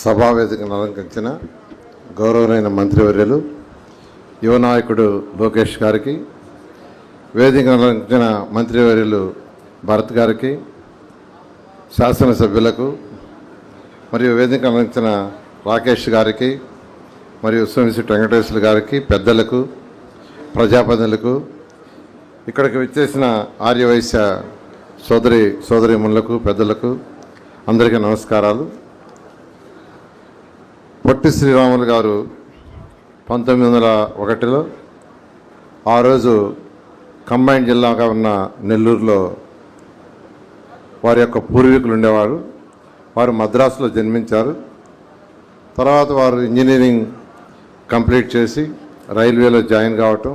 సభావేదికను అలంకరించిన గౌరవనీయ మంత్రివర్యులు యువ నాయకుడు లోకేష్ గారికి, వేదికను అలంకరించిన మంత్రివర్యులు భరత్ గారికి, శాసనసభ్యులకు మరియు వేదికను అలంకరించిన రాకేష్ గారికి మరియు సోమిశెట్టి వెంకటేశ్వర గారికి, పెద్దలకు, ప్రజాప్రతినిధులకు, ఇక్కడికి విచ్చేసిన ఆర్యవైశ్య సోదరీమణులకు, పెద్దలకు అందరికీ నమస్కారాలు. పొట్టి శ్రీరాములు గారు 1901లో ఆ రోజు కంబైన్డ్ జిల్లాగా ఉన్న నెల్లూరులో వారి యొక్క పూర్వీకులు ఉండేవారు. వారు మద్రాసులో జన్మించారు. తర్వాత వారు ఇంజనీరింగ్ కంప్లీట్ చేసి రైల్వేలో జాయిన్ కావటం,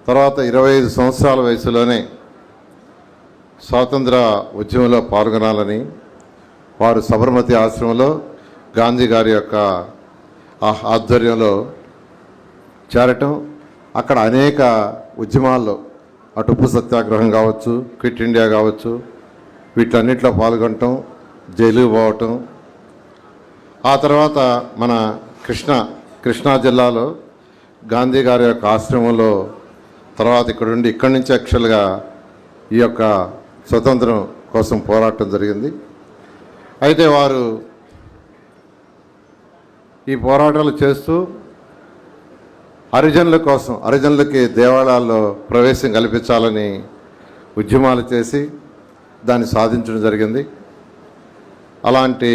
తర్వాత 25 సంవత్సరాల వయసులోనే స్వాతంత్ర ఉద్యమంలో పాల్గొనాలని వారు సబర్మతి ఆశ్రమంలో గాంధీ గారి యొక్క ఆధ్వర్యంలో చేరటం, అక్కడ అనేక ఉద్యమాల్లో అటు ఉప్పు సత్యాగ్రహం కావచ్చు, క్విట్ ఇండియా కావచ్చు, వీటన్నిటిలో పాల్గొనటం, జైలుకు పోవటం. ఆ తర్వాత మన కృష్ణా జిల్లాలో గాంధీ గారి యొక్క ఆశ్రమంలో తర్వాత ఇక్కడి నుంచి యాక్చువల్గా ఈ యొక్క స్వతంత్రం కోసం పోరాటం జరిగింది. అయితే వారు ఈ పోరాటాలు చేస్తూ హరిజనుల కోసం, హరిజనులకి దేవాలయాల్లో ప్రవేశం కల్పించాలని ఉద్యమాలు చేసి దాన్ని సాధించడం జరిగింది. అలాంటి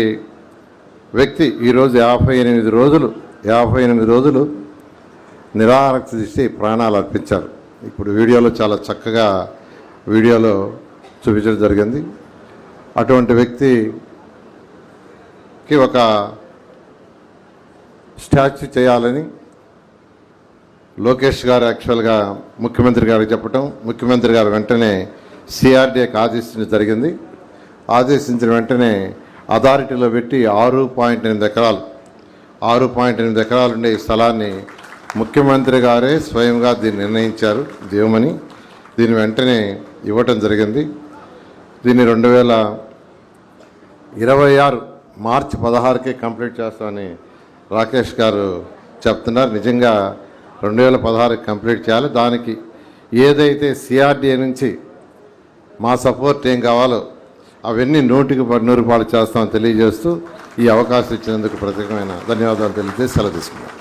వ్యక్తి ఈరోజు 58 రోజులు నిరాహారక చేసి ప్రాణాలు అర్పించారు. ఇప్పుడు వీడియోలో చాలా చక్కగా వీడియోలో చూపించడం జరిగింది. అటువంటి వ్యక్తికి ఒక స్టాచ్యూ చేయాలని లోకేష్ గారు యాక్చువల్గా ముఖ్యమంత్రి గారికి చెప్పటం, ముఖ్యమంత్రి గారు వెంటనే సిఆర్డీఏకి ఆదేశించడం జరిగింది. ఆదేశించిన వెంటనే అథారిటీలో పెట్టి 6.8 ఎకరాలు ఉండే ఈ స్థలాన్ని ముఖ్యమంత్రి గారే స్వయంగా దీన్ని నిర్ణయించారు దేవమని. దీన్ని వెంటనే ఇవ్వటం జరిగింది. దీన్ని 2026 మార్చి 16కే కంప్లీట్ చేస్తామని రాకేష్ గారు చెప్తున్నారు. నిజంగా 2016కి కంప్లీట్ చేయాలి. దానికి ఏదైతే సిఆర్డీఏ నుంచి మా సపోర్ట్ ఏం కావాలో అవన్నీ 100% చేస్తామని తెలియజేస్తూ ఈ అవకాశం ఇచ్చినందుకు ప్రత్యేకమైన ధన్యవాదాలు తెలియజేసి సెలవు తీసుకున్నాను.